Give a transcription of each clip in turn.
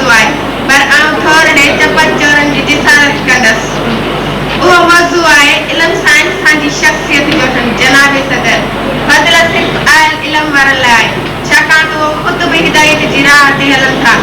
वेंदो आहे पर आउं थोरे चपन चोरनि जी जिसारत कंदसि उहो मौज़ू आहे इल्म साइंस असांजी शख़्सियत जो जनाब सदर बदिल सिर्फ़ आयल इल्म वारनि लाइ छाकाणि त उहो ख़ुदि बि हिदायत जी राह ते हलनि था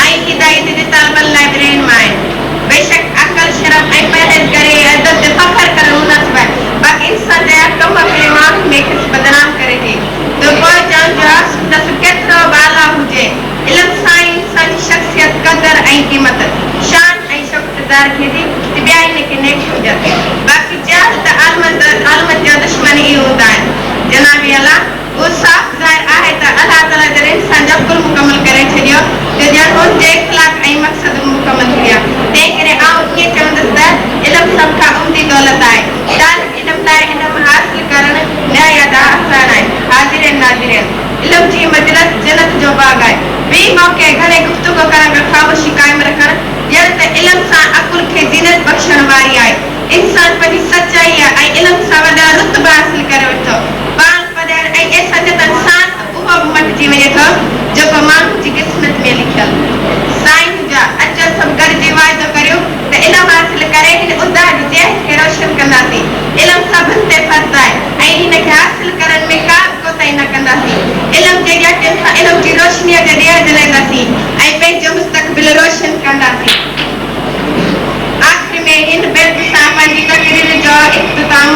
ऐं हिदायत जे तालबनि लाइ बि रहनुमा आहिनि बेशक अक़ल शरम ऐं परहेज़गारी ऐं अदब ते फ़ख़्रु करणु मुनासिब आहे बाक़ी इंसान जा कम पंहिंजे माण्हुनि में खेसि बदनाम करे थी त पोइ चवण जो दस केतिरो बाला हुजे इल्म सां ई इंसान जी शख़्सियत क़दर ऐं क़ीमत शान ऐं शौक़तदार खे थी त ॿिया हिनखे नेक हुजनि बाक़ी जहल त आलमत जा दुश्मन ई हूंदा आहिनि जनाबी अला उहो साफ़ ज़ाहिर आहे त अलाह ताला जॾहिं इंसान जा कुल मुकमल करे छॾियो त ॼण हुनजे इख़्लाक़ ऐं मक़सद मुकमल थी विया तंहिं करे आउं ईअं चवंदसि त इल्मु सभ खां उमदी दौलत आहे तालिब इल्म लाइ इल्मु हासिल करणु निहायत आसान आहे हाज़िरनि नाज़िरनि इल्म जी मजलिस जन्नत जो बाग़ आहे ॿी मौक़े घणे गुफ़्तगू करण खां ख़ामोशी क़ाइमु रखणु ॼण त इल्म सां अक़ुल खे ज़ीनत बख़्शण वारी आहे इंसान पंहिंजी सचाई ऐं इल्म सां वॾा रुतबा हासिल करे वठो पाण पढ़ण ऐं ऐसा जतन सां उहो बि मटिजी वञे थो जेको माण्हू जी क़िस्मत में लिखियल साईं जा अचो सभु गॾिजी वाइदो करियो त इल्मु हासिल करे हिन उदाह जी जहत खे रोशन कंदासीं इल्मु सभिनि ते फ़र्ज़ु आहे ऐं हिनखे हासिल करण में का कोताही न कंदासीं इल्म जे ॼाटियुनि सां इल्म जी रोशनीअ ते ॾियण जलाईंदासीं ऐं पंहिंजो मुस्तक़बिल रोशन कंदासीं आख़िर में हिन बैत सां पंहिंजी तक़रीर जो इख़्तिताम